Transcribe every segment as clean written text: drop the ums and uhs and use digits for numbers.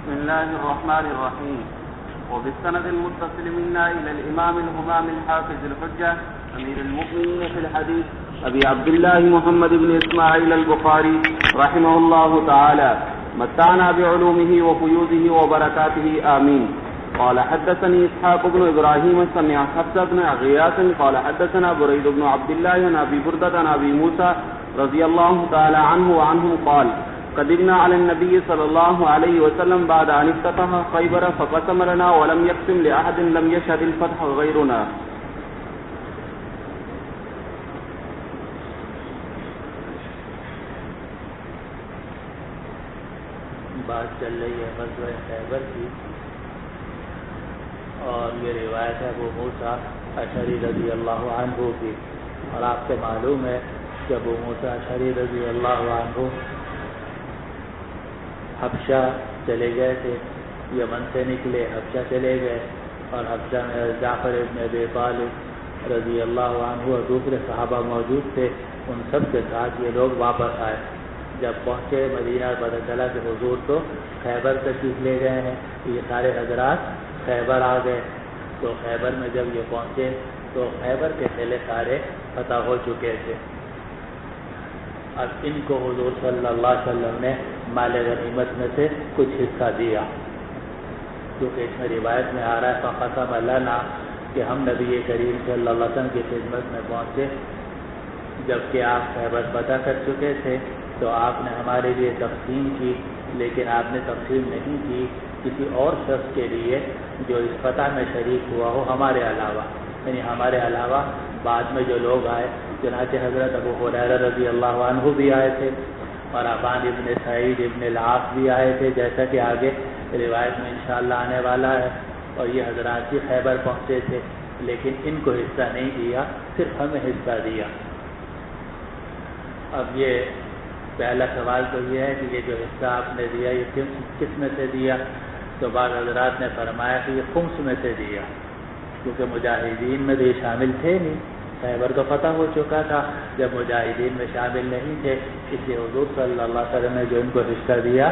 بسم الله الرحمن الرحيم. وبالسند المتصل منا إلى الإمام الهمام الحافظ الحجة أمير المؤمنين في الحديث أبي عبد الله محمد بن إسماعيل البخاري رحمه الله تعالى متعنا بعلومه وفيوزه وبركاته آمين. قال حدثني إسحاق بن إبراهيم سمع حفص بن غياث قال حدثنا بريد بن عبد الله عن أبي بردة عن أبي موسى رضي الله تعالى عنه وعنهم قال قدمنا على النبي صلى الله عليه وسلم بعد أن افتتح خيبر فقسم لنا ولم يقسم لأحد لم يشهد الفتح غيرنا. بات چل رہی ہے غزوہ خیبر کی، اور یہ روایت ہے ابو موسیٰ اشعری رضی اللہ عنہ کی، اور آپ کو معلوم ہے کہ ابو موسیٰ اشعری رضی اللہ عنہ حبشہ چلے گئے تھے، یمن سے نکلے حبشہ چلے گئے، اور حبشہ میں جعفر ابن ابی طالب رضی اللہ عنہ اور دوسرے صحابہ موجود تھے، ان سب کے ساتھ یہ لوگ واپس آئے۔ جب پہنچے مدینہ پتہ چلا کہ حضور تو خیبر تشریف لے گئے ہیں، یہ سارے حضرات خیبر آ گئے۔ تو خیبر میں جب یہ پہنچے تو خیبر کے قلعے سارے فتح ہو چکے تھے۔ اب ان کو حضور صلی اللہ علیہ وسلم نے مال غنیمت میں سے کچھ حصہ دیا، کیونکہ اس میں روایت میں آ رہا ہے فقسم لنا کہ ہم نبی کریم صلی اللہ علیہ وسلم کی خدمت میں پہنچے جبکہ آپ خیبر فتح کر چکے تھے، تو آپ نے ہمارے لیے تقسیم کی، لیکن آپ نے تقسیم نہیں کی کسی اور شخص کے لیے جو اس فتح میں شریک ہوا ہو ہمارے علاوہ، یعنی ہمارے علاوہ بعد میں جو لوگ آئے، چنانچہ حضرت ابو ہریرہ رضی اللہ عنہ بھی آئے تھے، اور ابان ابن سعید ابن العاص بھی آئے تھے، جیسا کہ آگے روایت میں انشاءاللہ آنے والا ہے، اور یہ حضرات بھی خیبر پہنچے تھے، لیکن ان کو حصہ نہیں دیا، صرف ہمیں حصہ دیا۔ اب یہ پہلا سوال تو یہ ہے کہ یہ جو حصہ آپ نے دیا یہ کس میں سے دیا؟ تو بعض حضرات نے فرمایا کہ یہ خمس میں سے دیا، کیونکہ مجاہدین میں تو یہ شامل تھے نہیں، خیبر تو فتح ہو چکا تھا، جب مجاہدین میں شامل نہیں تھے، اس لیے حضور صلی اللہ علیہ وسلم نے جو ان کو حصہ دیا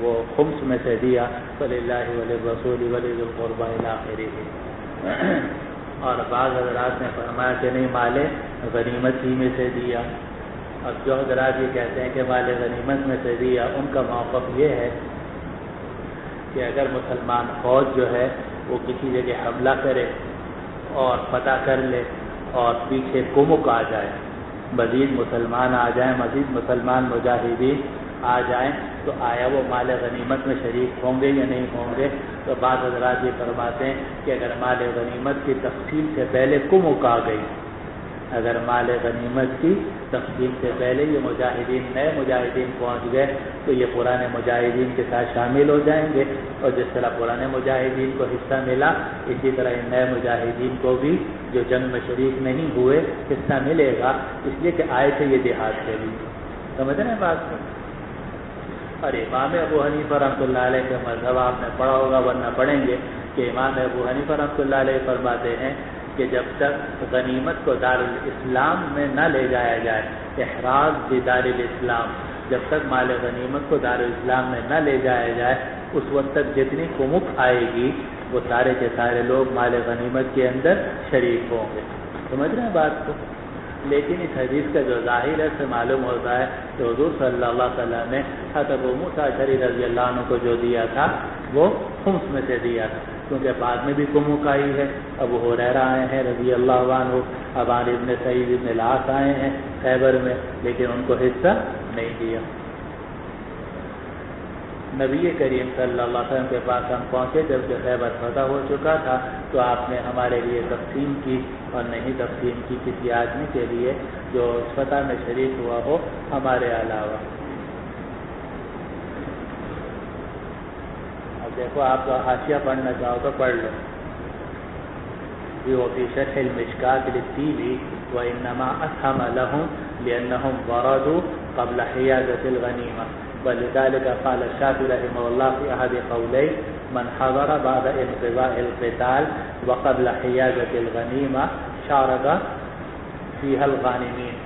وہ خمس میں سے دیا، فللہ وللرسول ولذی القربى الی آخرہ۔ اور بعض حضرات نے فرمایا کہ نہیں، مال غنیمت ہی میں سے دیا۔ اب جو حضرات یہ کہتے ہیں کہ مال غنیمت میں سے دیا، ان کا موقف یہ ہے کہ اگر مسلمان فوج جو ہے وہ کسی جگہ حملہ کرے اور فتح کر لے اور پیچھے کمک آ جائے، مزید مسلمان آ جائیں، مزید مسلمان مجاہدین آ جائیں، تو آیا وہ مال غنیمت میں شریک ہوں گے یا نہیں ہوں گے؟ تو بعض حضرات یہ فرماتے ہیں کہ اگر مال غنیمت کی تقسیم سے پہلے کمک آ گئی، اگر مال غنیمت کی تقسیم سے پہلے یہ مجاہدین نئے مجاہدین پہنچ گئے تو یہ پرانے مجاہدین کے ساتھ شامل ہو جائیں گے، اور جس طرح پرانے مجاہدین کو حصہ ملا اسی طرح ان نئے مجاہدین کو بھی جو جنگ میں شریک نہیں ہوئے حصہ ملے گا، اس لیے کہ آئے تھے یہ جہاد کے لیے۔ سمجھ رہے ہیں بات کو؟ اور امام ابو حنیفہ رحمۃ اللہ علیہ کا مذہب آپ نے پڑھا ہوگا، ورنہ پڑھیں گے کہ امام ابو حنیفہ رحمۃ اللہ علیہ فرماتے ہیں کہ جب تک غنیمت کو دارالاسلام میں نہ لے جایا جائے، احراز بدار الاسلام، جب تک مال غنیمت کو دارالاسلام میں نہ لے جایا جائے، اس وقت تک جتنی کمک آئے گی وہ سارے کے سارے لوگ مال غنیمت کے اندر شریک ہوں گے۔ سمجھ رہے ہیں بات کو؟ لیکن اس حدیث کا جو ظاہر ہے سے معلوم ہوتا ہے کہ حضور صلی اللہ علیہ وسلم نے حضرت ابو موسیٰ اشعری رضی اللہ عنہ کو جو دیا تھا وہ خمس میں سے دیا تھا، کیونکہ بعد میں بھی کمک آئی ہے، ابو ہریرہ آئے ہیں رضی اللہ عنہ، ابان ابن سعید ابن العاص آئے ہیں خیبر میں، لیکن ان کو حصہ نہیں دیا۔ نبی کریم صلی اللہ علیہ وسلم کے پاس ہم پہنچے جب کہ خیبر فتح ہو چکا تھا، تو آپ نے ہمارے لیے تقسیم کی، اور نہیں تقسیم کی کسی آدمی کے لیے جو اس فتح میں شریک ہوا ہو ہمارے علاوہ۔ اب دیکھو، آپ کو حاشیہ پڑھنا چاہو تو پڑھ لو۔ وفي شرح المشكاة للتيبي وإنما أسهم لهم لأنهم وردوا قبل حيازة الغنيمة، ولذلك قال الشافعي رحمه الله في أحد قوليه من حضر بعد انقضاء القتال وقبل حيازة الغنيمة شارك فيها الغانمين،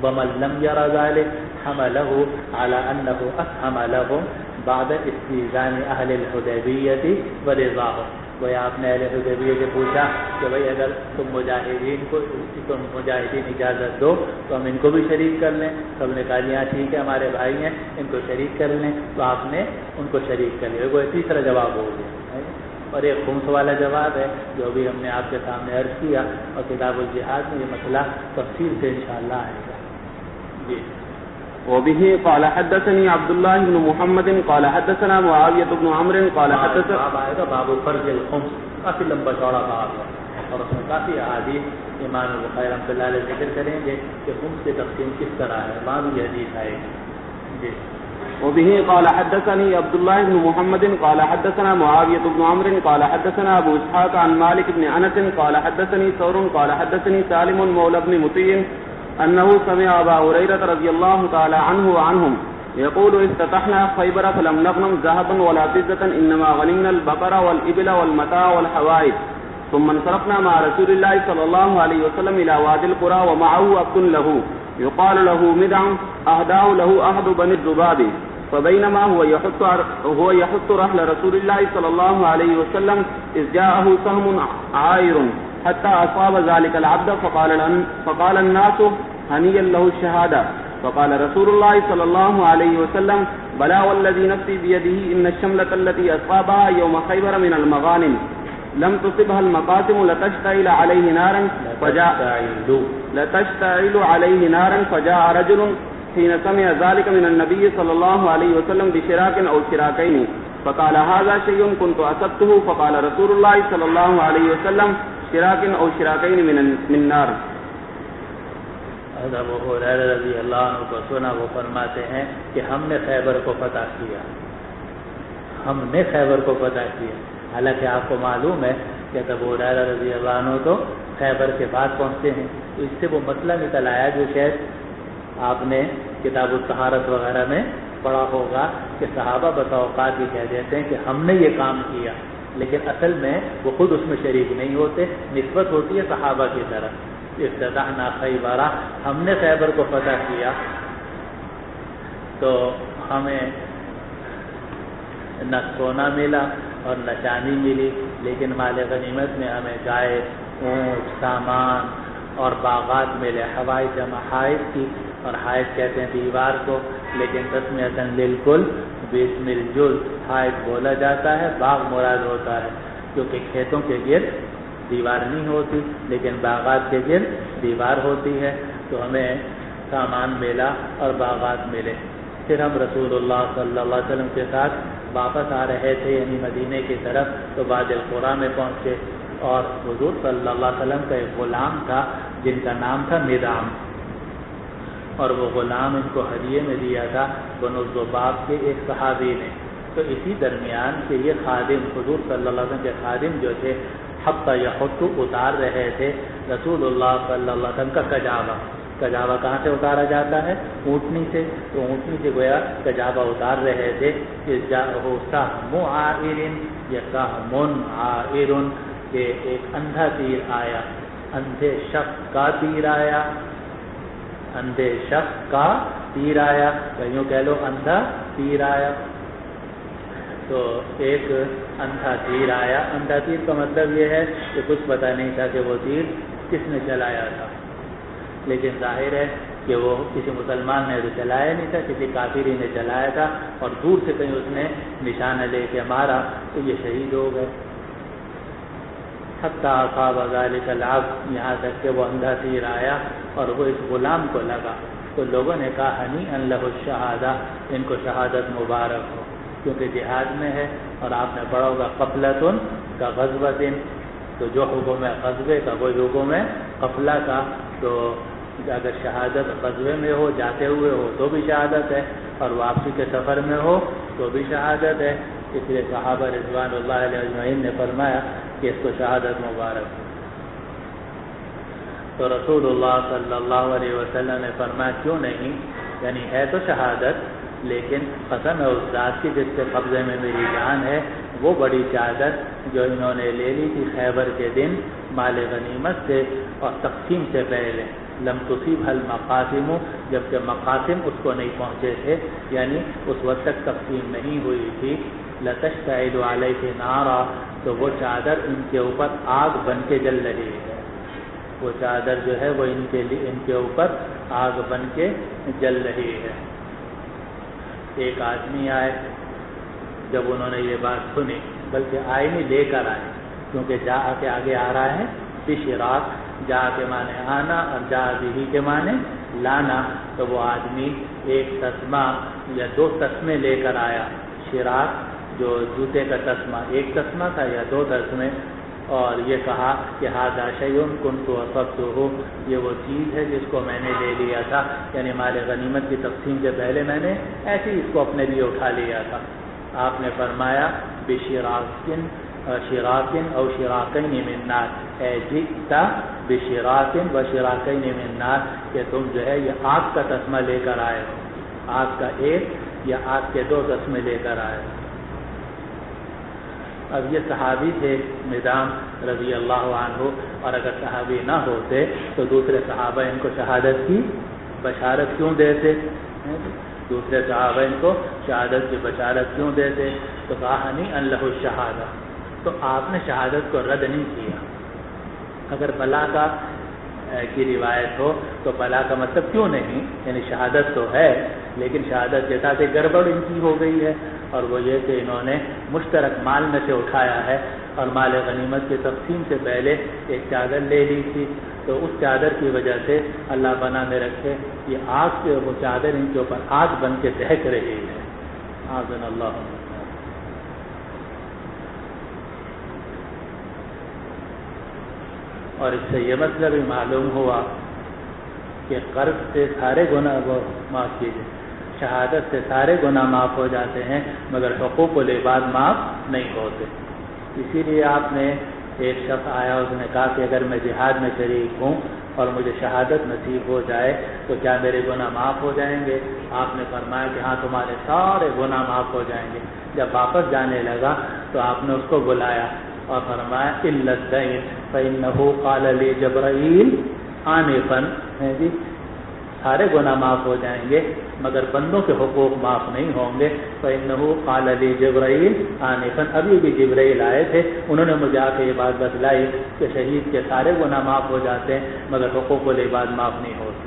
ومن لم ير ذلك حمله على أنه أسهم لهم بعد استئذان اہل الحدیبیۃ ورضاهم. وہ آپ نے اہل حدیبیہ سے پوچھا کہ بھائی اگر تم مجاہدین اجازت دو تو ہم ان کو بھی شریک کر لیں. سب نے کہا ہاں ٹھیک ہے ہمارے بھائی ہیں ان کو شریک کر لیں. تو آپ نے ان کو شریک کر لیا. وہ تیسرا جواب ہو گیا. اور ایک خمس والا جواب ہے جو بھی ہم نے آپ کے سامنے عرض کیا, اور کتاب الجہاد میں یہ مسئلہ تفصیل سے انشاءاللہ آئے گا. جی. وبه قال حدثني عبد الله بن محمد قال حدثنا معاوية بن عمرو قال حدثنا باب آئے گا باب فرض الخمس. کافی لمبا چوڑا باب ہے اور اس میں کافی احادیث امام بخاری رحمۃ اللہ علیہ ذکر کریں گے کہ خمس کی تقسیم کس طرح ہے. وہاں بھی حدیث آئے گی. جی. وبه قال حدثني عبد الله بن محمد قال حدثنا معاوية بن عمرو قال حدثنا أبو إسحاق عن مالك بن أنس قال حدثني ثور قال حدثني سالم مولى بن مطيع أنه سمع أبا هريرة رضي الله تعالى عنه وعنهم يقول افتتحنا خيبر فلم نغنم ذهبا ولا فضة إنما غنمنا البقر والإبل والمتاع والحوائج ثم انصرفنا مع رسول الله صلى الله عليه وسلم إلى وادي القرى ومعه عبد له يقال له مدعم أهداه له أحد بني الذباب فبينما هو يحط رحل رسول الله صلى الله عليه وسلم إذ جاءه سهم عائر حتى أصاب ذلك العبد فقال الناس هنيا له الشهادة فقال رسول الله صلى الله عليه وسلم بلى والذي نفسي بيده إن الشملة التي أصابها يوم خيبر من المغانم لم تصبها المقاسم لتشتعل عليه نارا فجاء رجل حين سمع ذلك من النبي صلى الله عليه وسلم بشراك أو شراكين فقال هذا شيء كنت أصبته فقال رسول الله صلى الله عليه وسلم شراك أو شراكين من نار. حضرت ابو ہریرہ رضی اللہ عنہ کو سنا وہ فرماتے ہیں کہ ہم نے خیبر کو فتح کیا. حالانکہ آپ کو معلوم ہے کہ ابو ہریرہ رضی اللہ عنہ تو خیبر کے بعد پہنچتے ہیں. تو اس سے وہ مسئلہ نکل آیا جو شاید آپ نے کتاب الطہارت وغیرہ میں پڑھا ہوگا کہ صحابہ بسا اوقات یہ کہہ دیتے ہیں کہ ہم نے یہ کام کیا, لیکن اصل میں وہ خود اس میں شریک نہیں ہوتے. نسبت ہوتی ہے صحابہ کی طرف. افتتحنا خیبر, ہم نے خیبر کو فتح کیا تو ہمیں نہ سونا ملا اور نہ چاندی ملی, لیکن مال غنیمت میں ہمیں گائے, اونٹ, سامان اور باغات ملے. حوائج جمع حائط کی, اور حائط کہتے ہیں دیوار کو, لیکن تسمیۃً للکل باسم الجز حائط بولا جاتا ہے, باغ مراد ہوتا ہے کیونکہ کھیتوں کے گرد دیوار نہیں ہوتی لیکن باغات کے گرد دیوار ہوتی ہے. تو ہمیں سامان ملا اور باغات ملے. پھر ہم رسول اللہ صلی اللہ علیہ وسلم کے ساتھ واپس آ رہے تھے یعنی مدینے کی طرف, تو وادی القریٰ میں پہنچے اور حضور صلی اللہ علیہ وسلم کا ایک غلام تھا جن کا نام تھا مدعم, اور وہ غلام ان کو ہدیے میں دیا تھا بنو الذباب کے ایک صحابی نے. تو اسی درمیان کہ یہ خادم حضور صلی اللہ علیہ وسلم کے خادم جو تھے حتی یحط اتار رہے تھے رسول اللہ صلی اللہ علیہ وسلم کا کجاوا. کجاوا کہاں سے اتارا جاتا ہے؟ اونٹنی سے. تو اونٹنی سے گویا کجاوا اتار رہے تھے. سہم عائر یا سہم عائر, کہ ایک اندھا تیر آیا, اندھے شخص کا تیر آیا, اندھے شخص کا تیر آیا, کہیں کہہ لو اندھا تیر آیا. تو ایک اندھا تیر آیا. اندھا تیر کا مطلب یہ ہے کہ کچھ پتہ نہیں تھا کہ وہ تیر کس نے چلایا تھا, لیکن ظاہر ہے کہ وہ کسی مسلمان نے تو چلایا نہیں تھا, کسی کافری نے چلایا تھا, اور دور سے کہیں اس نے نشانہ لے کے مارا تو یہ شہید ہو گئے. حتی اصاب ذلک العبد, یہاں تک کہ وہ اندھا تیر آیا اور وہ اس غلام کو لگا. تو لوگوں نے کہا ہنیئا لہ الشہادہ, ان کو شہادت مبارک ہو, کیونکہ جہاد میں ہے. اور آپ نے پڑھا ہوگا قفلۃ کا غزوۃ, تو جو حکم ہے غزوے کا وہی حکم ہے قفلہ کا. تو اگر شہادت غزوے میں ہو, جاتے ہوئے ہو تو بھی شہادت ہے, اور واپسی کے سفر میں ہو تو بھی شہادت ہے. اس لیے صحابہ رضوان اللہ علیہ اجمعین نے فرمایا کہ اس کو شہادت مبارک. تو رسول اللہ صلی اللہ علیہ وسلم نے فرمایا کیوں نہیں, یعنی ہے تو شہادت, لیکن قسم ہے اس ذات کی جس کے قبضے میں میری جان ہے, وہ بڑی چادر جو انہوں نے لے لی تھی خیبر کے دن مال غنیمت سے اور تقسیم سے پہلے, لم تصیب المقاسم، جبکہ مقاسم اس کو نہیں پہنچے تھے، یعنی اس وقت تک تقسیم نہیں ہوئی تھی، لتشتعل علیہ نارا، تو وہ چادر ان کے اوپر آگ بن کے جل رہی ہے، وہ چادر جو ہے وہ ان کے اوپر آگ بن کے جل رہی ہے۔ ایک آدمی آئے، جب انہوں نے یہ بات سنی، بلکہ آئے نہیں، لے کر آئے، کیونکہ جا کے آگے آ رہا ہے بشراک، جا کے معنی آنا اور جا بھی کے معنی لانا، تو وہ آدمی ایک تسمہ یا 2 تسمے لے کر آیا۔ شراک جو جوتے کا تسمہ، ایک تسمہ تھا یا 2 تسمے، اور یہ کہا کہ ھذا شیء کنت اصبتہ، یہ وہ چیز ہے جس کو میں نے لے لیا تھا، یعنی مال غنیمت کی تقسیم سے پہلے میں نے ایسے ہی اس کو اپنے لیے اٹھا لیا تھا۔ آپ نے فرمایا شراک او شراکین من نار، اے جئت بشراک و شراکین من نار، کہ تم جو ہے یہ آگ کا تسمہ لے کر آئے ہو، آگ کا ایک یا آگ کے 2 تسمے لے کر آئے ہو۔ اب یہ صحابی تھے مدام رضی اللہ عنہ، اور اگر صحابی نہ ہوتے تو دوسرے صحابہ ان کو شہادت کی بشارت کیوں دیتے؟ دوسرے صحابہ ان کو شہادت کی بشارت کیوں دیتے؟ تو کہا نہیں اللہ الشہادہ، تو آپ نے شہادت کو رد نہیں کیا۔ اگر بلا کا کی روایت ہو تو بلا کا مطلب کیوں نہیں، یعنی شہادت تو ہے لیکن شہادت کے ساتھ ایک گڑبڑ ان کی ہو گئی ہے، اور وہ یہ کہ انہوں نے مشترک مال میں سے اٹھایا ہے اور مال غنیمت کی تقسیم سے پہلے ایک چادر لے لی تھی، تو اس چادر کی وجہ سے اللہ بنا میں رکھے یہ آگ سے وہ چادر ان کے اوپر آگ بن کے دہک رہی ہے۔ آذن اللہ۔ اور اس سے یہ مطلب بھی معلوم ہوا کہ قرض سے سارے گناہ وہ معاف کیجیے، شہادت سے سارے گناہ معاف ہو جاتے ہیں مگر حقوق العباد معاف نہیں ہوتے۔ اسی لیے آپ نے ایک شخص آیا، اس نے کہا کہ اگر میں جہاد میں شریک ہوں اور مجھے شہادت نصیب ہو جائے تو کیا میرے گناہ معاف ہو جائیں گے؟ آپ نے فرمایا کہ ہاں تمہارے سارے گناہ معاف ہو جائیں گے۔ جب واپس جانے لگا تو آپ نے اس کو بلایا اور فرمایا الا الدین فانہ قال لی جبرائیل آنفا، جی سارے گناہ معاف ہو جائیں گے مگر بندوں کے حقوق معاف نہیں ہوں گے۔ فانہ قال لی جبرائیل آنفا، ابھی بھی جبرائیل آئے تھے، انہوں نے مجھے آ کے یہ بات بتلائی کہ شہید کے سارے گناہ معاف ہو جاتے ہیں مگر حقوق العباد معاف نہیں ہوتے۔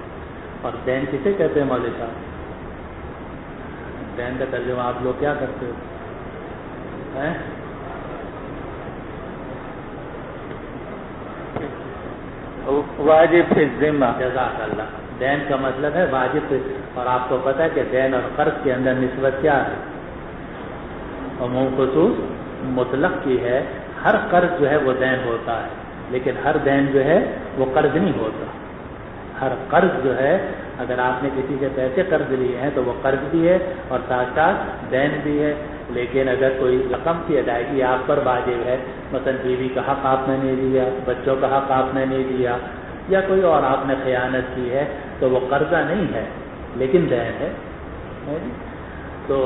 اور دین کسے کہتے ہیں مولوی صاحب؟ دین کا ترجمہ آپ لوگ کیا کرتے ہو؟ واجب فی الذمہ۔ جزاک اللہ۔ دین کا مطلب ہے واجب، اور آپ کو پتہ ہے کہ دین اور قرض کے اندر نسبت کیا ہے؟ عموم خصوص مطلق کی ہے۔ ہر قرض جو ہے وہ دین ہوتا ہے لیکن ہر دین جو ہے وہ قرض نہیں ہوتا۔ ہر قرض جو ہے، اگر آپ نے کسی سے پیسے قرض لیے ہیں تو وہ قرض بھی ہے اور ساتھ ساتھ دین بھی ہے، لیکن اگر کوئی رقم کی ادائیگی آپ پر واجب ہے، مثلا بیوی کا حق آپ نے نہیں دیا، بچوں کا حق آپ نے نہیں دیا، یا کوئی اور آپ نے خیانت کی ہے تو وہ قرضہ نہیں ہے لیکن دین ہے۔ تو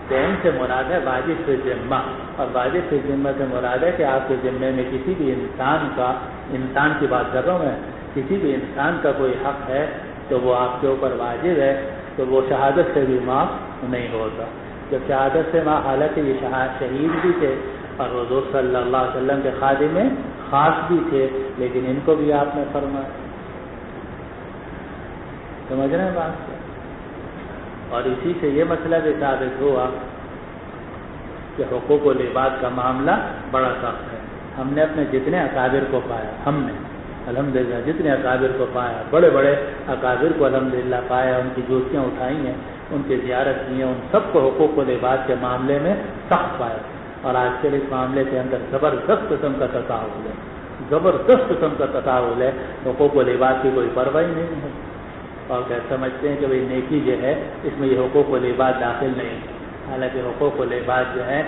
دین سے مراد ہے واجب فی ذمہ، اور واجب فی ذمہ سے مراد ہے کہ آپ کے ذمے میں کسی بھی انسان کی بات کر رہا ہوں میں، کسی بھی انسان کا کوئی حق ہے تو وہ آپ کے اوپر واجب ہے، تو وہ شہادت سے بھی معاف نہیں ہوتا۔ جب شہادت سے معاف، حالانکہ یہ شہید بھی تھے اور حضور صلی اللہ علیہ وسلم کے خادم خاص بھی تھے، لیکن ان کو بھی آپ نے فرمایا۔ سمجھ رہے ہیں بات؟ اور اسی سے یہ مسئلہ بھی ثابت ہوا کہ حقوق العباد کا معاملہ بڑا سخت ہے۔ ہم نے اپنے جتنے اکابر کو پایا، ہم نے الحمدللہ جتنے اکابر کو پایا، بڑے بڑے اکابر کو الحمدللہ پایا، ان کی جوتیاں اٹھائی ہیں، ان کی زیارت کی ہیں، ان سب کو حقوق العباد کے معاملے میں سخت پایا، اور آج کل اس معاملے کے اندر زبردست قسم کا تساہل ہے، زبردست قسم کا تساہل ہے، حقوق العباد کی کوئی پرواہ نہیں ہے، اور کہ سمجھتے ہیں کہ بھئی نیکی جو ہے اس میں یہ حقوق العباد داخل نہیں، حالانکہ حقوق العباد جو ہے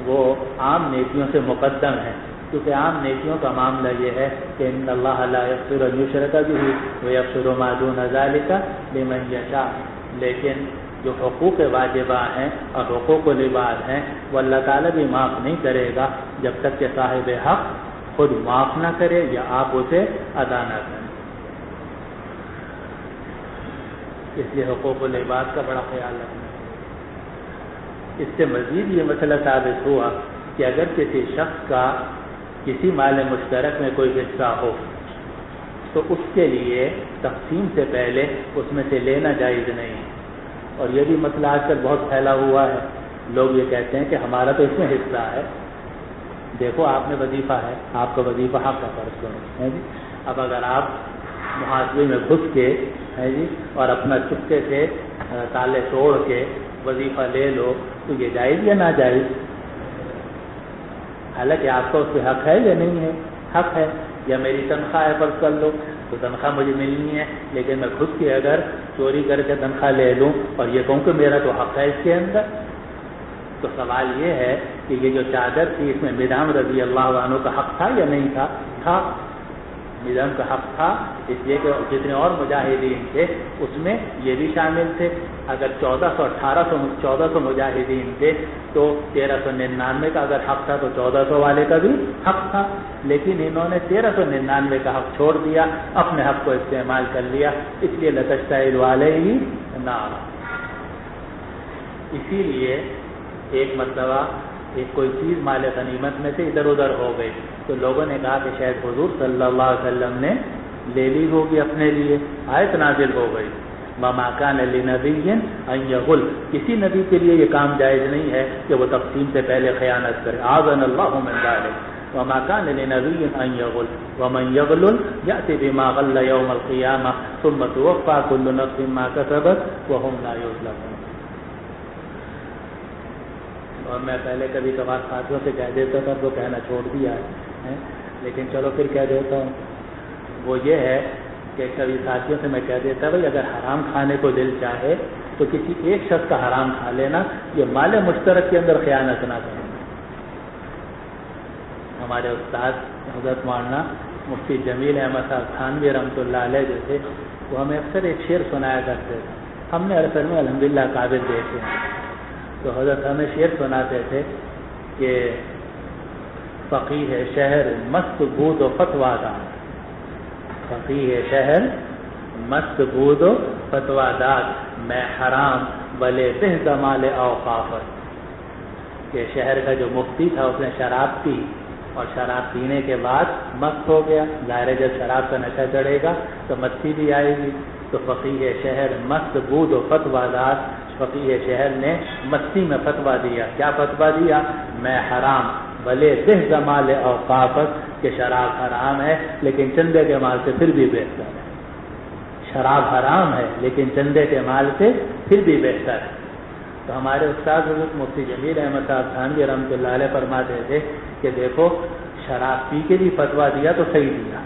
وہ عام نیکیوں سے مقدم ہے، کیونکہ عام نیکیوں کا معاملہ یہ ہے کہ ان اللہ لا یغفر ان یشرک بہ ویغفر ما دون ذلک لمن یشاء، لیکن جو حقوق واجبہ ہیں اور حقوق العباد ہیں وہ اللہ تعالیٰ بھی معاف نہیں کرے گا جب تک کہ صاحب حق خود معاف نہ کرے یا آپ اسے ادا نہ کریں۔ اس لیے حقوق العباد کا بڑا خیال رکھنا ہے۔ اس سے مزید یہ مسئلہ ثابت ہوا کہ اگر کسی شخص کا کسی مال مشترک میں کوئی حصہ ہو تو اس کے لیے تقسیم سے پہلے اس میں سے لینا جائز نہیں ہے۔ اور یہ بھی مسئلہ آج کل بہت پھیلا ہوا ہے، لوگ یہ کہتے ہیں کہ ہمارا تو اس میں حصہ ہے، دیکھو آپ میں وظیفہ ہے، آپ کا وظیفہ حق کا فرض کرو ہے جی، اب اگر آپ محاسبے میں گھس کے ہے جی اور اپنا چپکے سے تالے توڑ کے وظیفہ لے لو تو یہ جائز یا ناجائز؟ حالانکہ آپ کا اس پہ حق ہے یا نہیں ہے؟ حق ہے۔ یا میری تنخواہ ہے فرض کر لو تو تنخواہ مجھے ملنی ہے، لیکن میں خود کی اگر چوری کر کے تنخواہ لے لوں اور یہ کہوں کہ میرا تو حق ہے اس کے اندر، تو سوال یہ ہے کہ یہ جو چادر تھی اس میں مدام رضی اللہ عنہ کا حق تھا یا نہیں تھا؟ تھا، مدام کا حق تھا، اس لیے کہ جتنے اور مجاہدین تھے اس میں یہ بھی شامل تھے۔ اگر 1400 مجاہدین تھے تو 1399 کا اگر حق تھا تو 1400 والے کا بھی حق تھا، لیکن انہوں نے 1399 کا حق چھوڑ دیا، اپنے حق کو استعمال کر لیا، اس لیے لتشتعل علیہ نار۔ اسی لیے ایک مرتبہ کوئی چیز مال غنیمت میں سے ادھر ادھر ہو گئی تو لوگوں نے کہا کہ شاید حضور صلی اللہ علیہ وسلم نے لے لی ہوگی اپنے لیے، آیت نازل ہو گئی وَمَا كَانَ لِنَبِيٍّ أَن يَغُلَّ، کسی نبی کے لیے یہ کام جائز نہیں ہے کہ وہ تقسیم سے پہلے خیانت کرے، أَعَاذَنَا اللَّهُ مِن ذَلِكَ وَمَا كَانَ لِنَبِيٍّ أَن يَغُلَّ وَمَن يَغْلُلْ يَأْتِ بِمَا غَلَّ يَوْمَ الْقِيَامَةِ ثُمَّ تُوَفَّى كُلُّ نَفْسٍ مَا كَسَبَتْ وَهُمْ لَا يُظْلَمُونَ۔ اور میں پہلے کبھی کبھار ساتھیوں سے کہہ دیتا تھا تو کہنا چھوڑ دیا ہے، لیکن چلو پھر کہہ دیتا ہوں، وہ یہ ہے کہ کبھی ساتھیوں سے میں کہہ دیتا بھائی اگر حرام کھانے کو دل چاہے تو کسی ایک شخص کا حرام کھا لینا، یہ مال مشترک کے اندر خیانت نہ کرنا۔ ہمارے استاد حضرت مولانا مفتی جمیل احمد صاحب تھانوی رحمۃ اللہ علیہ جو تھے وہ ہمیں اکثر ایک شعر سنایا کرتے تھے، ہم نے اصل میں الحمدللہ قابل دیکھے ہیں، تو حضرت ہمیں شعر سناتے تھے کہ فقیہ شہر مست بود و فتویٰ دار، فقیہ شہر مست بود و فتویٰ دار، میں حرام بلے بہ زمال اوقافت، کہ شہر کا جو مفتی تھا اس نے شراب پی اور شراب پینے کے بعد مست ہو گیا، ظاہر ہے جب شراب کا نشہ چڑھے گا تو مستی بھی آئے گی، تو فقیہ شہر مست بود و فتویٰ دار، فقیہ شہر نے مستی میں فتویٰ دیا، کیا فتویٰ دیا؟ میں حرام بھلے دہ زمال اوقافت، کہ شراب حرام ہے لیکن چندے کے مال سے پھر بھی بہتر ہے، شراب حرام ہے لیکن چندے کے مال سے پھر بھی بہتر ہے۔ تو ہمارے استاد حضرت مفتی جمیل احمد صاحب تھانوی رحمۃ اللہ علیہ فرماتے تھے کہ دیکھو شراب پی کے بھی فتویٰ دیا تو صحیح دیا،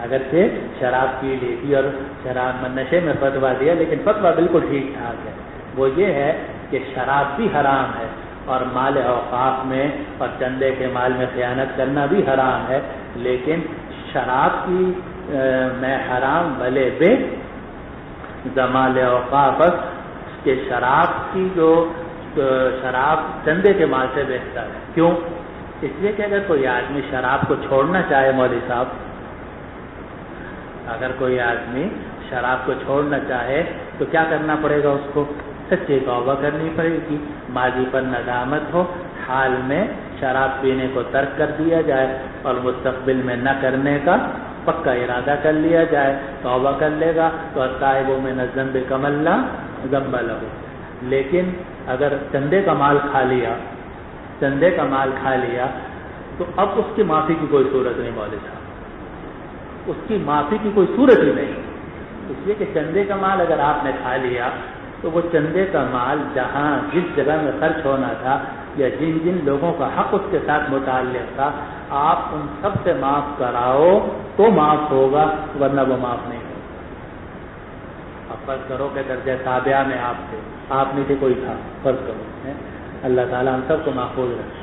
اگرچہ شراب پی لی تھی اور شراب نشے میں فتویٰ دیا لیکن فتویٰ بالکل ٹھیک ٹھاک ہے، وہ یہ ہے کہ شراب بھی حرام ہے اور مال اوقاف میں اور چندے کے مال میں خیانت کرنا بھی حرام ہے، لیکن شراب کی میں حرام بھلے بے زمال اوقافت، کہ شراب کی جو شراب چندے کے مال سے بہتر ہے۔ کیوں؟ اس لیے کہ اگر کوئی آدمی شراب کو چھوڑنا چاہے، مولوی صاحب اگر کوئی آدمی شراب کو چھوڑنا چاہے تو کیا کرنا پڑے گا؟ اس کو سچی توبہ کرنی پڑے گی، ماضی پر ندامت ہو، حال میں شراب پینے کو ترک کر دیا جائے اور مستقبل میں نہ کرنے کا پکا ارادہ کر لیا جائے، توبہ کر لے گا تو التائب من الذنب کمن لا ذنب لہ۔ لیکن اگر چندے کا مال کھا لیا تو اب اس کی معافی کی کوئی صورت نہیں، مولوی صاحب اس کی معافی کی کوئی صورت ہی نہیں، اس لیے کہ چندے کا مال اگر آپ نے کھا لیا تو وہ چندے کا مال جس جگہ میں خرچ ہونا تھا یا جن جن لوگوں کا حق اس کے ساتھ متعلق تھا، آپ ان سب سے معاف کراؤ تو معاف ہوگا، ورنہ وہ معاف نہیں ہوگا۔ اب فرض کرو کہ درجہ تابعہ میں آپ میں سے کوئی تھا، فرض کرو، اللہ تعالیٰ ہم سب کو محفوظ رکھے،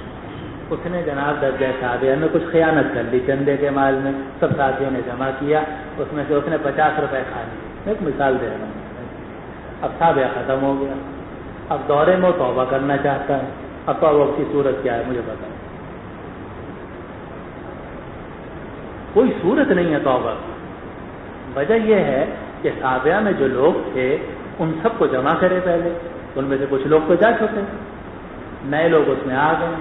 اس نے جناب درجہ تابعہ میں کچھ خیانت کر لی چندے کے مال میں، سب ساتھیوں نے جمع کیا، اس میں سے اس نے 50 روپے کھا لیے، ایک مثال دے رہا ہوں، اب تابعہ ختم ہو گیا، اب دورے میں توبہ کرنا چاہتا ہے، اب توبہ کی صورت کیا ہے مجھے بتاؤ؟ کوئی صورت نہیں ہے توبہ کی۔ وجہ یہ ہے کہ صحابہ میں جو لوگ تھے ان سب کو جمع کرے پہلے، ان میں سے کچھ لوگ تو جا چکے، نئے لوگ اس میں آ گئے،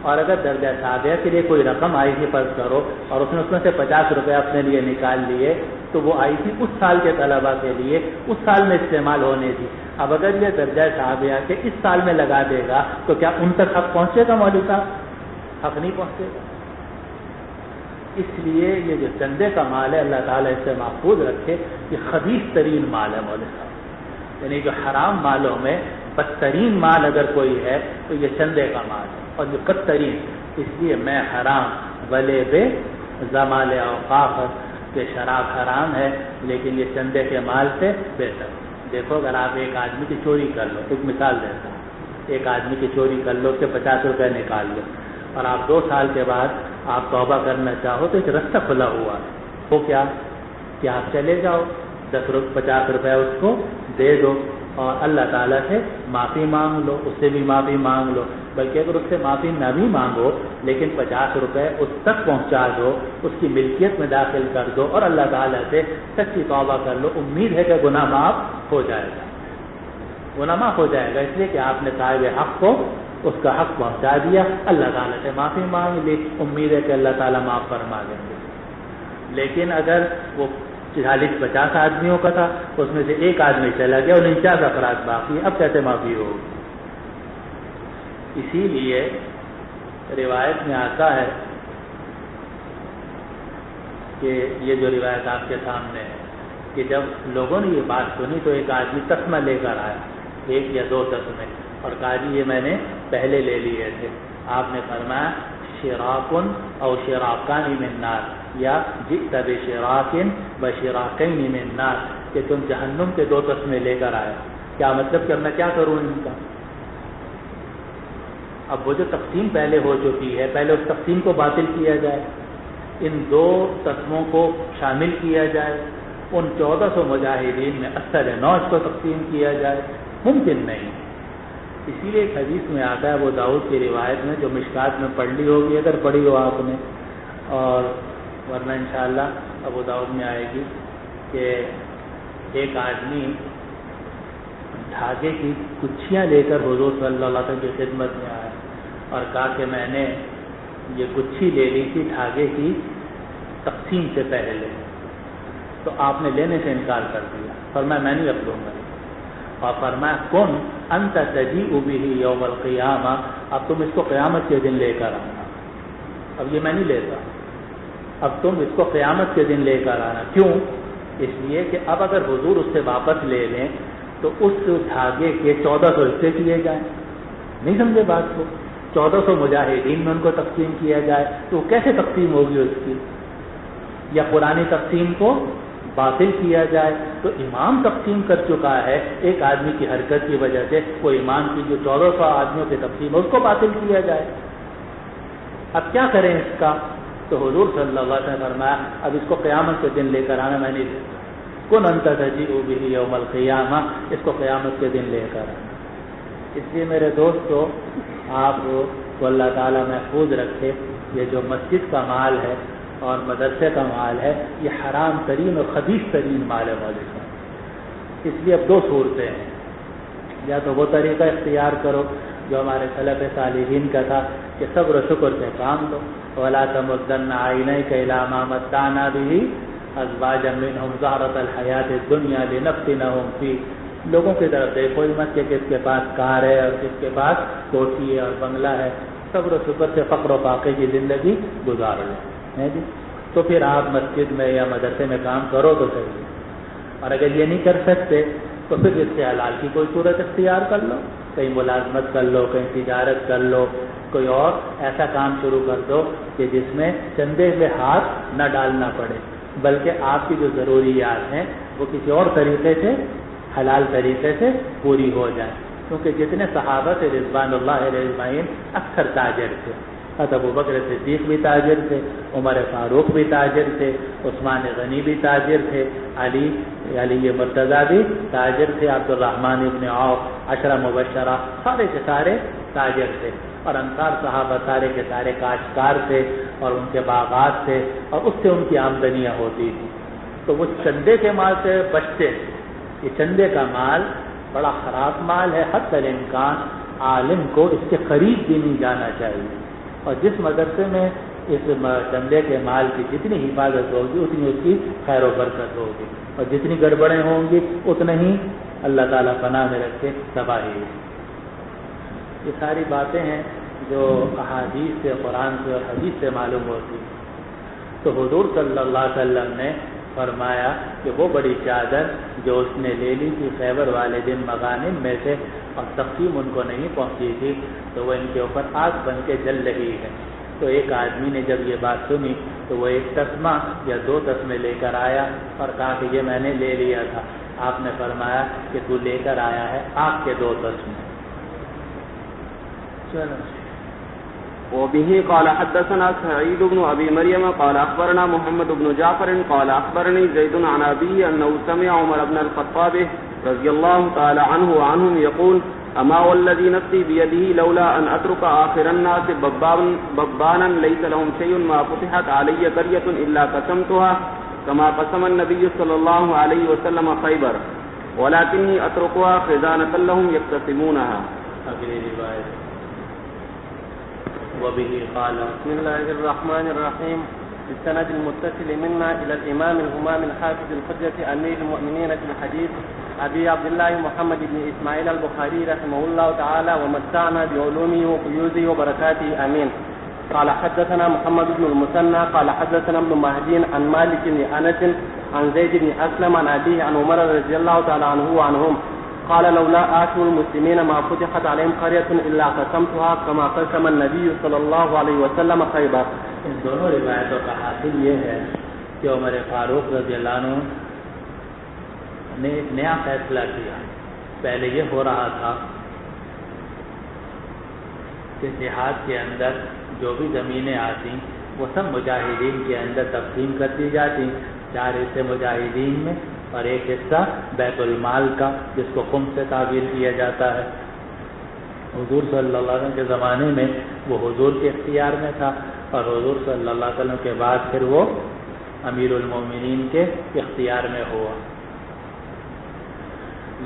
اور اگر درجہ صحابہ کے لیے کوئی رقم آئی تھی فرض کرو اور اس میں سے 50 روپے اپنے لیے نکال لیے تو وہ آئی تھی اس سال کے طلباء کے لیے، اس سال میں استعمال ہونے تھی۔ اب اگر یہ درجہ صحابہ کے اس سال میں لگا دے گا تو کیا ان تک حق پہنچے گا؟ مولوی صاحب حق نہیں پہنچے گا۔ اس لیے یہ جو چندے کا مال ہے اللہ تعالیٰ اس سے محفوظ رکھے، یہ خبیث ترین مال ہے مولوی صاحب، یعنی جو حرام مالوں میں بدترین مال اگر کوئی ہے تو یہ چندے کا مال ہے، اور جو بدترین، اس لیے میں حرام ولے بے زمال اوقاف کہ شراب حرام ہے لیکن یہ چندے کے مال سے بہتر۔ دیکھو اگر آپ ایک آدمی کی چوری کر لو، ایک مثال دیتا ہوں، ایک آدمی کی چوری کر لو، اس سے 50 روپے نکال لو، اور آپ 2 سال کے بعد آپ توبہ کرنا چاہو تو ایک رستہ کھلا ہوا ہے، وہ کیا کہ آپ چلے جاؤ 50 روپے اس کو دے دو اور اللہ تعالیٰ سے معافی مانگ لو، اس سے بھی معافی مانگ لو، بلکہ اگر اس سے معافی نہ بھی مانگو لیکن 50 روپے اس تک پہنچا دو، اس کی ملکیت میں داخل کر دو اور اللہ تعالیٰ سے سچی توبہ کر لو، امید ہے کہ گناہ معاف ہو جائے گا، گناہ معاف ہو جائے گا، اس لیے کہ آپ نے صاحب حق کو اس کا حق پہنچا دیا، اللہ تعالیٰ سے معافی مانگ لی، امید ہے کہ اللہ تعالیٰ معاف فرما دیں گے۔ لیکن اگر وہ 40-50 آدمیوں کا تھا، اس میں سے ایک آدمی چلا گیا اور 49 افراد باقی، اب کیسے معافی ہوگی؟ اسی لیے روایت میں آتا ہے کہ یہ جو روایت آپ کے سامنے ہے کہ جب لوگوں نے یہ بات سنی تو ایک آدمی تسمہ لے کر آیا، 1 یا 2 تسمے، اور کہا جی یہ میں نے پہلے لے لیے تھے۔ آپ نے فرمایا شراکن او شراکان من نار، یا جئت بشراکن بشراکین من نار، کہ تم جہنم کے 2 تسمے لے کر آئے۔ کیا مطلب کہ اب میں کیا کروں ان کا؟ اب وہ جو تقسیم پہلے ہو چکی ہے، پہلے اس تقسیم کو باطل کیا جائے، ان 2 تسموں کو شامل کیا جائے، ان 1400 مجاہدین میں 80-9 کو تقسیم کیا جائے، ممکن نہیں۔ اسی لیے ایک حدیث میں آتا ہے ابو داؤد کی روایت میں، جو مشکات میں پڑھ لی ہوگی اگر پڑھی ہو آپ نے، اور ورنہ انشاءاللہ ابو داؤد میں آئے گی، کہ ایک آدمی دھاگے کی گچھیاں لے کر حضور صلی اللہ علیہ وسلم کی خدمت میں آیا اور کہا کہ میں نے یہ گچھی لے لی تھی دھاگے کی تقسیم سے پہلے، تو آپ نے لینے سے انکار کر دیا، فرمایا میں نہیں اب لوں گا، اور فرمایا کن انت تجیء بہ یوم القیامہ، اب تم اس کو قیامت کے دن لے کر آنا، اب یہ میں نہیں لیتا، اب تم اس کو قیامت کے دن لے کر آنا۔ کیوں؟ اس لیے کہ اب اگر حضور اس سے واپس لے لیں تو اس دھاگے کے 1400 حصے کیے جائیں، نہیں سمجھے بات کو؟ 1400 مجاہدین میں ان کو تقسیم کیا جائے تو کیسے تقسیم ہوگی اس کی؟ یا قرآنی تقسیم کو باطل کیا جائے، تو امام تقسیم کر چکا ہے ایک آدمی کی حرکت کی وجہ سے، وہ امام کی جو 1400 آدمیوں کی تقسیم ہے اس کو باطل کیا جائے، اب کیا کریں اس کا؟ تو حضور صلی اللہ علیہ وسلم نے فرمایا اب اس کو قیامت کے دن لے کر آنا، میں نہیں دیتا، کن انت تجیء بہ یوم القیامہ، اس کو قیامت کے دن لے کر آنا۔ اس لیے میرے دوستو، آپ کو اللہ تعالیٰ محفوظ رکھے، یہ جو مسجد کا مال ہے اور مدرسے کا مال ہے یہ حرام ترین اور خبیث ترین مال ہے مولوی صاحب۔ اس لیے اب 2 صورتیں ہیں، یا تو وہ طریقہ اختیار کرو جو ہمارے سلف صالحین کا تھا کہ صبر و شکر سے کام دو، وَلَا تَمُدَّنَّ عَيْنَيْكَ إِلَىٰ مَا مَتَّعْنَا بِهِ أَزْوَاجًا مِّنْهُمْ زَهْرَةَ الْحَيَاةِ الدُّنْيَا لِنَفْتِنَهُمْ فِيهِ، لوگوں کی طرف دیکھو ہی مت کہ کس کے پاس کار ہے اور کس کے پاس کوٹھی ہے اور بنگلہ ہے، صبر و شکر سے فقر و فاقے کی زندگی گزار لو، ہے جی؟ تو پھر آپ مسجد میں یا مدرسے میں کام کرو تو صحیح، اور اگر یہ نہیں کر سکتے تو پھر اس سے حلال کی کوئی صورت اختیار کر لو، کہیں ملازمت کر لو، کہیں تجارت کر لو، کوئی اور ایسا کام شروع کر دو کہ جس میں چندے میں ہاتھ نہ ڈالنا پڑے، بلکہ آپ کی جو ضروریات ہیں وہ کسی اور طریقے سے، حلال طریقے سے پوری ہو جائیں، کیونکہ جتنے صحابہ سے رضوان اللہ علیہ اجمعین اکثر تاجر تھے، ابو بکر صدیق بھی تاجر تھے، عمر فاروق بھی تاجر تھے، عثمان غنی بھی تاجر تھے، علی مرتضیٰ بھی تاجر تھے، عبد الرحمن ابن عوف، 10 مبشرہ سارے کے سارے تاجر تھے، اور انصار صحابہ سارے کے سارے کاشتکار تھے اور ان کے باغات تھے اور اس سے ان کی آمدنیاں ہوتی تھی۔ تو وہ چندے کے مال سے بچتے تھے. یہ چندے کا مال بڑا خراب مال ہے، حتی الامکان عالم کو اس کے قریب بھی نہیں جانا چاہیے. اور جس مدرسے میں اس چندے کے مال کی جتنی حفاظت ہوگی اتنی اس کی خیر و برکت ہوگی، اور جتنی گڑبڑیں ہوں گی اتنا ہی اللہ تعالیٰ پناہ میں رکھے تباہی. یہ ساری باتیں ہیں جو احادیث سے، قرآن سے اور حدیث سے معلوم ہوتی. تو حضور صلی اللہ علیہ وسلم نے فرمایا کہ وہ بڑی چادر جو اس نے لے لی تھی خیبر والے دن مغانم میں سے اور تقسیم ان کو نہیں پہنچی تھی، تو وہ ان کے اوپر آگ بن کے جل رہی ہے. تو ایک آدمی نے جب یہ بات سنی تو وہ ایک تسمہ یا 2 تسمے لے کر آیا اور کہا کہ یہ میں نے لے لیا تھا. آپ نے فرمایا کہ تو لے کر آیا ہے آگ کے 2 تسمے. چلو. وبه قال حدثنا سعيد بن أبي مريم قال أخبرنا محمد بن جعفر قال أخبرني زيد عن أبيه أنه سمع عمر بن الخطاب رضي الله تعالى عنه وعنهم يقول أما والذي نفسي بيده لولا أن أترك آخر الناس ببانا ليس لهم شيء ما فتحت علي قرية إلا قسمتها كما قسم النبي صلى الله عليه وسلم خيبر ولكني أتركها خزانة لهم يقتسمونها. وبه قال بسم الله الرحمن الرحيم. بالسند المتصل منا إلى الإمام الهمام الحافظ الحجة أمير المؤمنين في الحديث أبي عبد الله محمد بن إسماعيل البخاري رحمه الله تعالى ومتعنا بعلومه وفيوزه وبركاته آمين. قال حدثنا محمد بن المثنى قال حدثنا ابن مهدي عن مالك بن أنس عن زيد بن أسلم عن أبيه عن عمر رضي الله تعالى عنه وعنهم قال لولا آخر المسلمين ما فتحت عليهم قرية إلا قسمتها كما قسم النبي صلى الله عليه وسلم خيبر. ان دونوں روایتوں کا حاصل یہ ہے کہ عمر فاروق رضی اللہ عنہ نے ایک نیا فیصلہ کیا. پہلے یہ ہو رہا تھا کہ دیہات کے اندر جو بھی زمینیں آتی وہ سب مجاہدین کے اندر تقسیم کر دی جاتی. 4 حصے مجاہدین میں اور ایک حصہ بیت المال کا جس کو خمس سے تعبیر کیا جاتا ہے. حضور صلی اللہ علیہ وسلم کے زمانے میں وہ حضور کے اختیار میں تھا اور حضور صلی اللہ علیہ وسلم کے بعد پھر وہ امیر المومنین کے اختیار میں ہوا.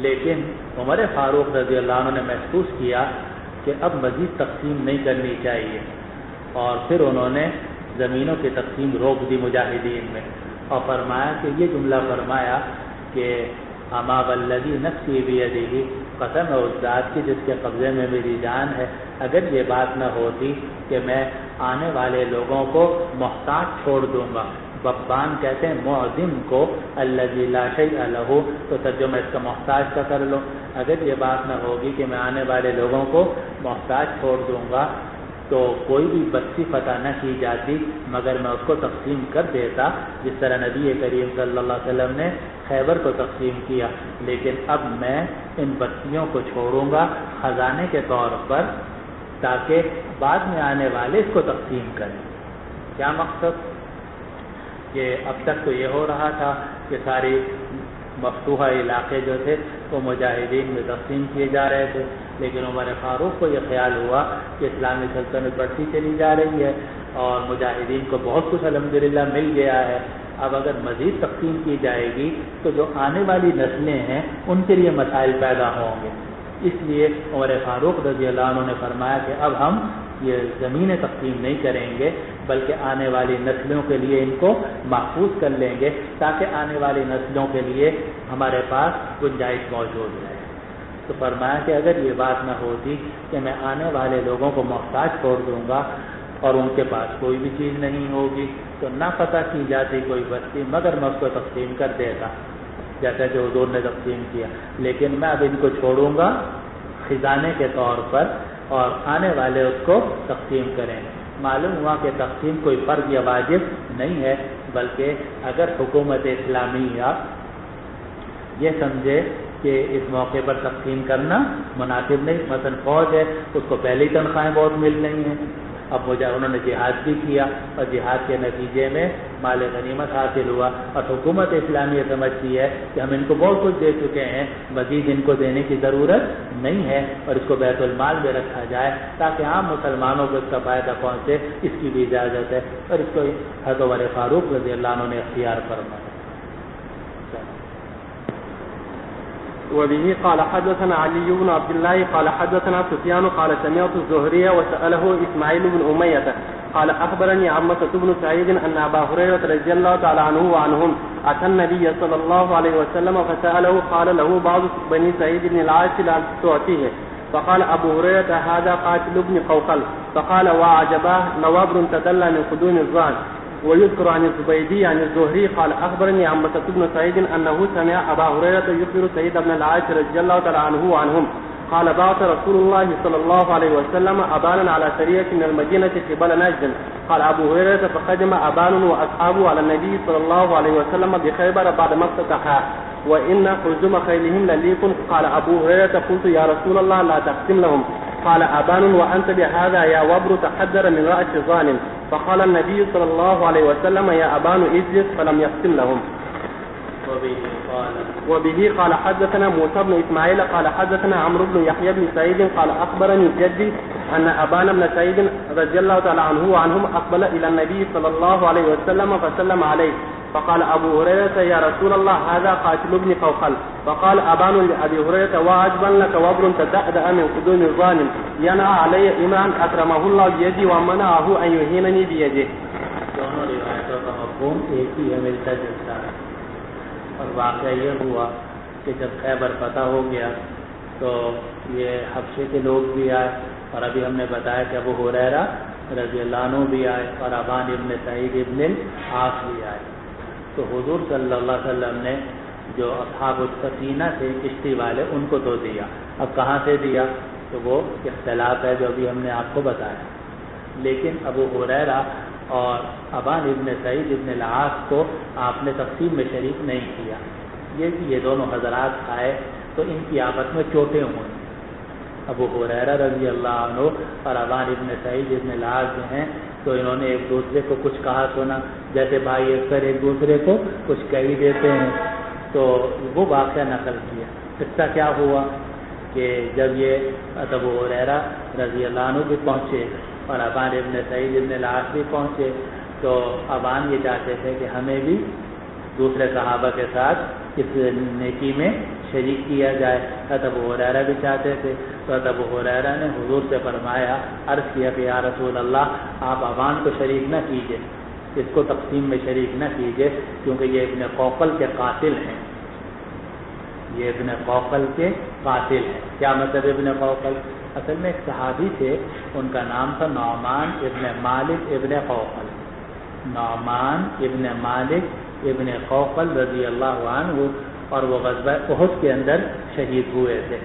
لیکن عمر فاروق رضی اللہ عنہ نے محسوس کیا کہ اب مزید تقسیم نہیں کرنی چاہیے اور پھر انہوں نے زمینوں کی تقسیم روک دی مجاہدین میں اور فرمایا کہ یہ جملہ فرمایا کہ اما والذی نفسی بیدہ، قسم ہے اس ذات کی جس کے قبضے میں میری جان ہے، اگر یہ بات نہ ہوتی کہ میں آنے والے لوگوں کو محتاج چھوڑ دوں گا. ببان کہتے ہیں معدم کو، الذی لا شیء لہ، تو ترجمہ اس کا محتاج کا کر لو. اگر یہ بات نہ ہوگی کہ میں آنے والے لوگوں کو محتاج چھوڑ دوں گا تو کوئی بھی بستی فتح نہ کی جاتی مگر میں اس کو تقسیم کر دیتا، جس طرح نبی کریم صلی اللہ علیہ وسلم نے خیبر کو تقسیم کیا. لیکن اب میں ان بستیوں کو چھوڑوں گا خزانے کے طور پر تاکہ بعد میں آنے والے اس کو تقسیم کریں. کیا مقصد؟ کہ اب تک تو یہ ہو رہا تھا کہ ساری مفتوحہ علاقے جو تھے وہ مجاہدین میں تقسیم کیے جا رہے تھے، لیکن عمر فاروق کو یہ خیال ہوا کہ اسلامی سلطنت بڑھتی چلی جا رہی ہے اور مجاہدین کو بہت کچھ الحمدللہ مل گیا ہے. اب اگر مزید تقسیم کی جائے گی تو جو آنے والی نسلیں ہیں ان کے لیے مسائل پیدا ہوں گے. اس لیے عمر فاروق رضی اللہ عنہ نے فرمایا کہ اب ہم یہ زمینیں تقسیم نہیں کریں گے بلکہ آنے والی نسلوں کے لیے ان کو محفوظ کر لیں گے تاکہ آنے والی نسلوں کے لیے ہمارے پاس گنجائش موجود ہے. تو فرمایا کہ اگر یہ بات نہ ہوتی کہ میں آنے والے لوگوں کو محتاج چھوڑ دوں گا اور ان کے پاس کوئی بھی چیز نہیں ہوگی تو نہ فتح کی جاتی کوئی بستی مگر میں اس کو تقسیم کر دیتا جیسا کہ حضور نے تقسیم کیا. لیکن میں اب ان کو چھوڑوں گا خزانے کے طور پر اور آنے والے اس کو تقسیم کریں. معلوم ہوا کہ تقسیم کوئی فرض یا واجب نہیں ہے بلکہ اگر حکومت اسلامیہ یہ سمجھے کہ اس موقع پر تقسیم کرنا مناسب نہیں، مثلا فوج ہے اس کو پہلی تنخواہیں بہت مل رہی ہیں، اب انہوں نے جہاد بھی کیا اور جہاد کے نتیجے میں مال غنیمت حاصل ہوا اور حکومت اسلامیہ سمجھتی ہے کہ ہم ان کو بہت کچھ دے چکے ہیں، مزید ان کو دینے کی ضرورت نہیں ہے اور اس کو بیت المال میں رکھا جائے تاکہ عام مسلمانوں کو اس کا فائدہ پہنچے. اس کی بھی اجازت ہے اور اس کو حضرت عمر فاروق رضی اللہ عنہ نے اختیار فرمایا. وبه قال حدثنا علي بن عبد الله قال حدثنا سفيان قال سمعت الزهري وسأله إسماعيل بن أمية قال أخبرني عمة بن سعيد أن أبا هريرة رضي الله تعالى عنه وعنهم أتى النبي صلى الله عليه وسلم فسأله قال له بعض بني سعيد بن العاص لا تعطيه فقال أبو هريرة هذا قاتل ابن قوقل فقال وعجباه نوابر تدلى من قدوم الظهر. ويذكر عن الزبيدي عن الزهري قال أخبرني عمة بن سعيد أنه سمع أبا هريرة يخبر سعيد بن العاص رضي الله تعالى عنه وعنهم قال بعث رسول الله صلى الله عليه وسلم أبانا على سرية من المدينة قبل نجد. قال أبو هريرة فقدم أبان وأصحابه على النبي صلى الله عليه وسلم بخيبر بعد ما افتتحها وإن خرجم خيلهم لليق. قال أبو هريرة قلت يا رسول الله لا تقسم لهم. قال أبان وأنت بهذا يا وبر تحذر من رأس ظالم. فقال النبي صلى الله عليه وسلم يا أبان اجلس فلم يقسم لهم. وبه قال حدثنا موسى بن إسماعيل قال حدثنا عمرو بن يحيى بن سعيد قال أخبرني جدي أن أبان بن سعيد رضي الله تعالى عنه وعنهم أقبل إلى النبي صلى الله عليه وسلم فسلم عليه. فقال أبو هريرة يا رسول الله هذا قاتل ابن قوقل. فقال أبان لأبي هريرة وعجبا لك وبر تدأدأ من قدوم الظالم ينعى علي إمام أكرمه الله بيدي ومنعه أن يهينني بيده. دونوں روایتوں کا مفہوم ایک ہی ہے، ملتا جلتا ہے. اور واقعہ یہ ہوا کہ جب خیبر فتح ہو گیا تو یہ حبشے کے لوگ بھی آئے اور ابھی ہم نے بتایا کہ ابو ہریرہ رضی اللہ عنہ بھی آئے اور ابان ابن سعید ابن العاص بھی آئے. تو حضور صلی اللہ علیہ وسلم نے جو اصحاب السفینہ تھے کشتی والے ان کو تو دیا. اب کہاں سے دیا تو وہ اختلاف ہے جو ابھی ہم نے آپ کو بتایا. لیکن ابو ہریرہ اور ابان ابن سعید ابن العاص کو آپ نے تقسیم میں شریک نہیں کیا. یہ دونوں حضرات آئے تو ان کی آپس میں چوٹیں ہوئیں. ابو ہریرہ رضی اللہ عنہ اور ابان ابن سعید ابن العاص جو ہیں تو انہوں نے ایک دوسرے کو کچھ کہا سنا، جیسے بھائی اکثر ایک دوسرے کو کچھ کہہ ہی دیتے ہیں. تو وہ واقعہ نقل کیا. قصہ کیا ہوا کہ جب یہ ابو ہریرہ رضی اللہ عنہ بھی پہنچے اور ابان ابن سعید ابن العاص بھی پہنچے تو ابان یہ چاہتے تھے کہ ہمیں بھی دوسرے صحابہ کے ساتھ اس نیکی میں شریک کیا جائے. ابو ہریرہ بھی چاہتے تھے تو ابو ہریرہ نے حضور سے فرمایا، عرض کیا کہ یا رسول اللہ آپ ابان کو شریک نہ کیجیے، اس کو تقسیم میں شریک نہ کیجیے کیونکہ یہ ابن قوقل کے قاتل ہیں. یہ ابن قوقل کے قاتل ہیں. کیا مطلب ابن قوقل؟ اصل میں ایک صحابی تھے، ان کا نام تھا نعمان ابن مالک ابن قوقل. نعمان ابن مالک ابن قوقل رضی اللہ عنہ، اور وہ غزوہ احد کے اندر شہید ہوئے تھے.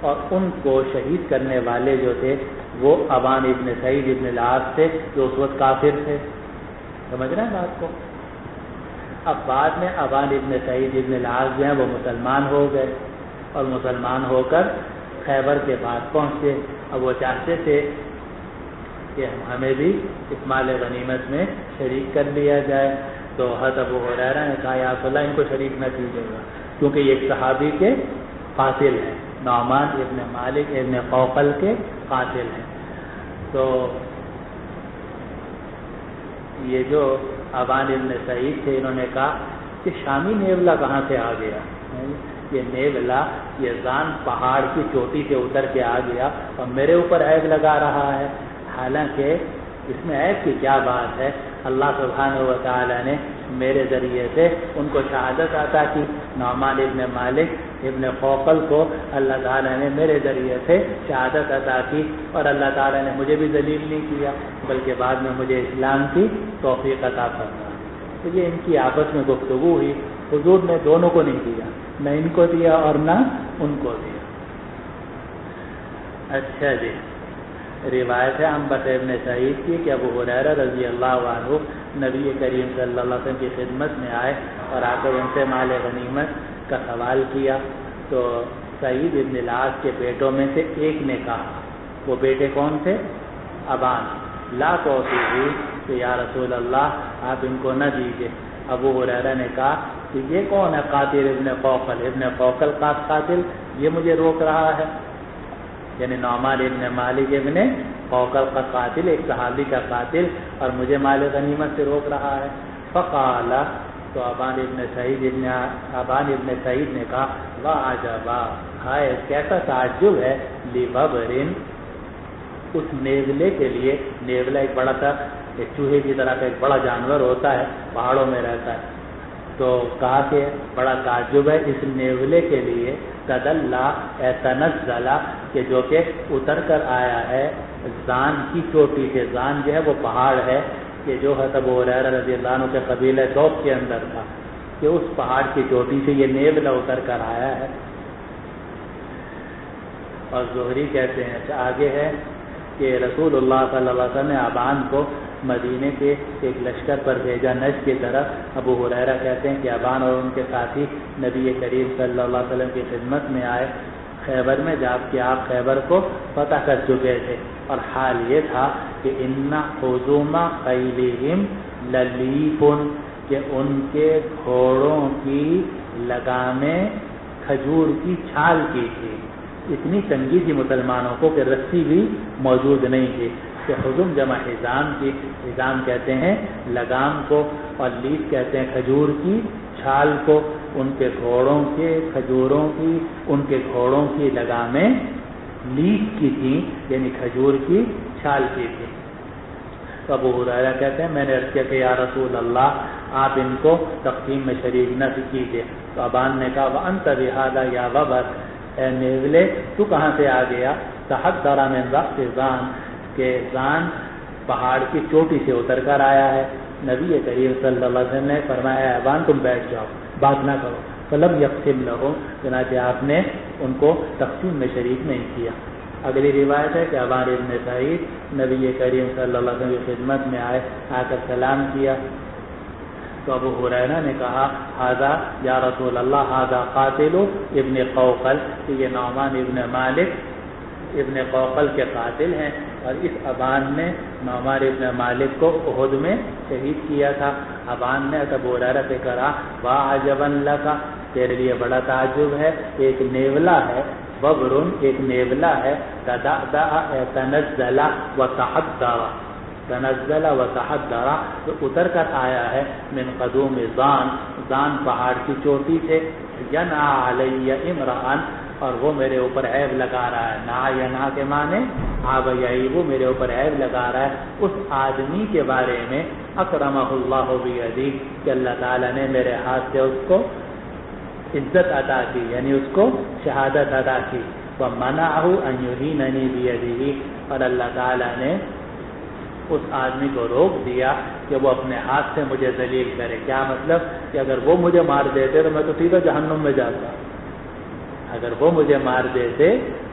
اور ان کو شہید کرنے والے جو تھے وہ ابان ابن سعید ابن العاص تھے جو اس وقت کافر تھے. سمجھ رہے ہیں بات کو؟ اب بعد میں ابان ابن سعید ابن العاص جو ہیں وہ مسلمان ہو گئے اور مسلمان ہو کر خیبر کے بعد پہنچے. اب وہ چاہتے تھے کہ ہمیں بھی اس مال غنیمت میں شریک کر لیا جائے. تو حضرت ابو ہریرہ نے کہا یا رسول اللہ ان کو شریک نہ کیجیے گا کیونکہ یہ ایک صحابی کے قاتل ہیں، نعمان ابن مالک ابن قوقل کے قاتل ہیں. تو یہ جو ابان ابن سعید تھے انہوں نے کہا کہ شامی نیولا کہاں سے آ گیا؟ یہ نیولا یہ زان پہاڑ کی چوٹی سے اتر کے آ گیا اور میرے اوپر عیب لگا رہا ہے. حالانکہ اس میں عیب کی کیا بات ہے؟ اللہ سبحانہ و تعالی نے میرے ذریعے سے ان کو شہادت عطا کی. نعمان ابن مالک ابن قوقل کو اللہ تعالیٰ نے میرے ذریعے سے شہادت عطا کی اور اللہ تعالیٰ نے مجھے بھی ذلیل نہیں کیا بلکہ بعد میں مجھے اسلام کی توفیق عطا فرمائی. تو یہ ان کی آپس میں گفتگو ہوئی. حضور نے دونوں کو نہیں دیا، نہ ان کو دیا اور نہ ان کو دیا. اچھا جی، روایت ہے عنبہ ابن سعید کی کہ ابو ہریرہ رضی اللہ عنہ نبی کریم صلی اللہ علیہ وسلم کی خدمت میں آئے اور آ کر ان سے مال غنیمت کا سوال کیا. تو سعید ابن العاص کے بیٹوں میں سے ایک نے کہا، وہ بیٹے کون تھے؟ ابان. لا توصیہ کہ یا رسول اللہ آپ ان کو نہ دیجیے. ابو ہریرہ نے کہا کہ یہ کون ہے قاتل ابن قوقل؟ ابن قوقل کا قاتل یہ مجھے روک رہا ہے. یعنی نعمان ابن مالک ابن قوقل کا قاتل، ایک صحابی کا قاتل، اور مجھے مال غنیمت سے روک رہا ہے. فقال تو ابان ابن سعید نے کہا واہ عجبا، ہائے کیسا تعجب ہے، لببرن اس نیولے کے لیے، نیولا ایک بڑا سا ایک چوہے کی طرح کا ایک بڑا جانور ہوتا ہے، پہاڑوں میں رہتا ہے، تو کہا کہ بڑا تعجب ہے اس نیولے کے لیے، تدلا تنزلا کہ جو کہ اتر کر آیا ہے زان کی چوٹی سے، زان جو ہے وہ پہاڑ ہے کہ جو حضرت ابو ہریرہ رضی اللہ عنہ کے قبیلہ دوب کے اندر تھا، کہ اس پہاڑ کی چوٹی سے یہ نیولا اتر کر آیا ہے۔ اور زہری کہتے ہیں آگے ہے کہ رسول اللہ صلی اللہ علیہ وسلم نے ابان کو مدینے کے ایک لشکر پر بھیجا نجد کی طرف۔ ابو ہریرہ کہتے ہیں کہ ابان اور ان کے ساتھی نبی کریم صلی اللہ علیہ وسلم کی خدمت میں آئے خیبر میں، جب کہ آپ خیبر کو فتح کر چکے تھے، اور حال یہ تھا کہ ان خزوم خیلہم للیف کہ ان کے گھوڑوں کی لگامیں کھجور کی چھال کی تھی، اتنی تنگی تھی مسلمانوں کو کہ رسی بھی موجود نہیں تھی، کہ خزم جمع حزام کی، حزام کہتے ہیں لگام کو، اور لیف کہتے ہیں کھجور کی چھال کو، ان کے گھوڑوں کے کھجوروں کی، ان کے گھوڑوں کی لگامیں لیف کی تھیں، یعنی کھجور کی چھال کی تھی۔ تو ابو ہریرہ کہتے ہیں میں نے عرض کیا کہ یا رسول اللہ آپ ان کو تقسیم میں شریک نہ کیجیے، تو ابان نے کہا وانت بہذا یا وبر، اے نیولے تو کہاں سے آ گیا، تحدر من رأس زان کہ زان پہاڑ کی چوٹی سے اتر کر آیا ہے۔ نبی کریم صلی اللہ علیہ وسلم نے فرمایا ابان تم بیٹھ جاؤ، بات نہ کرو، فلم یقسم لہم چنانچہ آپ نے ان کو تقسیم میں شریک نہیں کیا۔ اگلی روایت ہے کہ ابان ابن سعید نبی کریم صلی اللہ علیہ وسلم کی خدمت میں آئے، آ کر سلام کیا، تو ابو ہریرہ نے کہا ہذا یا رسول اللہ ہذا قاتل ابن قوقل، کہ یہ نعمان ابن مالک ابن قوقل کے قاتل ہیں، اور اس ابان نے نعمان ابن مالک کو احد میں شہید کیا تھا۔ ابان نے ابو ہریرہ سے کہا واعجبا لک، تیرے لیے بڑا تعجب ہے، ایک نیولا ہے، ببرن ایک نیولا ہے، تنزل وتحدر، تنزل وتحدر تو اتر کر آیا ہے، من قدوم زان، زان پہاڑ کی چوٹی سے، ینع علی امرأن اور وہ میرے اوپر عیب لگا رہا ہے، نا ینع کے معنی عاب یعیب، میرے اوپر عیب لگا رہا ہے اس آدمی کے بارے میں، اکرمہ اللہ بیدی کہ اللہ تعالیٰ نے میرے ہاتھ سے اس کو عزت عطا کی، یعنی اس کو شہادت عطا کی، ومنعہ ان یہیننی بیدہ، اور اللہ تعالیٰ نے اس آدمی کو روک دیا کہ وہ اپنے ہاتھ سے مجھے ذلیل کرے۔ کیا مطلب کہ اگر وہ مجھے مار دیتے تو میں تو سیدھا جہنم میں جاتا، اگر وہ مجھے مار دیتے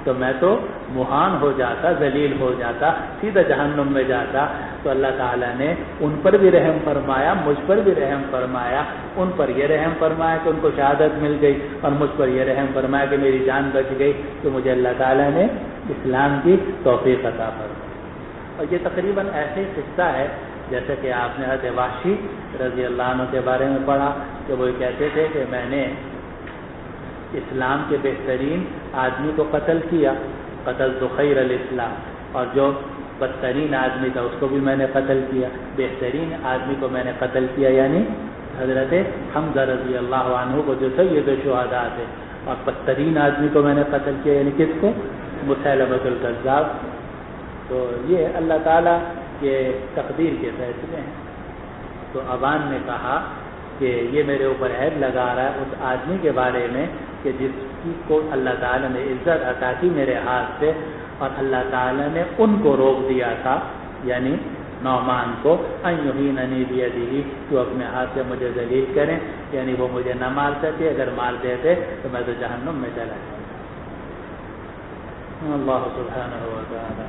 تو میں تو مہان ہو جاتا، ذلیل ہو جاتا، سیدھا جہنم میں جاتا۔ تو اللہ تعالیٰ نے ان پر بھی رحم فرمایا، مجھ پر بھی رحم فرمایا، ان پر یہ رحم فرمایا کہ ان کو شہادت مل گئی، اور مجھ پر یہ رحم فرمایا کہ میری جان بچ گئی، تو مجھے اللہ تعالیٰ نے اسلام کی توفیق عطا فرمائی۔ اور یہ تقریباً ایسے ہی قصہ ہے جیسے کہ آپ نے حضرت وحشی رضی اللہ عنہ کے بارے میں پڑھا کہ وہ کہتے تھے کہ میں نے اسلام کے بہترین آدمی کو قتل کیا، قتل تو خیر الاسلام، اور جو بدترین آدمی تھا اس کو بھی میں نے قتل کیا، بہترین آدمی کو میں نے قتل کیا یعنی حضرت حمزہ رضی اللہ عنہ کو جو سید شہداء تھے، اور بدترین آدمی کو میں نے قتل کیا یعنی کس کو، مسیلمۃ الکذاب۔ تو یہ اللہ تعالیٰ کے تقدیر کے فیصلے ہیں۔ تو ابان نے کہا کہ یہ میرے اوپر عیب لگا رہا ہے اس آدمی کے بارے میں کہ جس کو اللہ تعالیٰ نے عزت عطا کی میرے ہاتھ سے، اور اللہ تعالیٰ نے ان کو روک دیا تھا، یعنی نعمان کو، ان یہیننی بیدہ تو اپنے ہاتھ سے مجھے ذلیل کریں، یعنی وہ مجھے نہ مار سکے، اگر مار دیتے تو میں تو جہنم میں چلا جاتا۔ اللہ سبحانہ و تعالی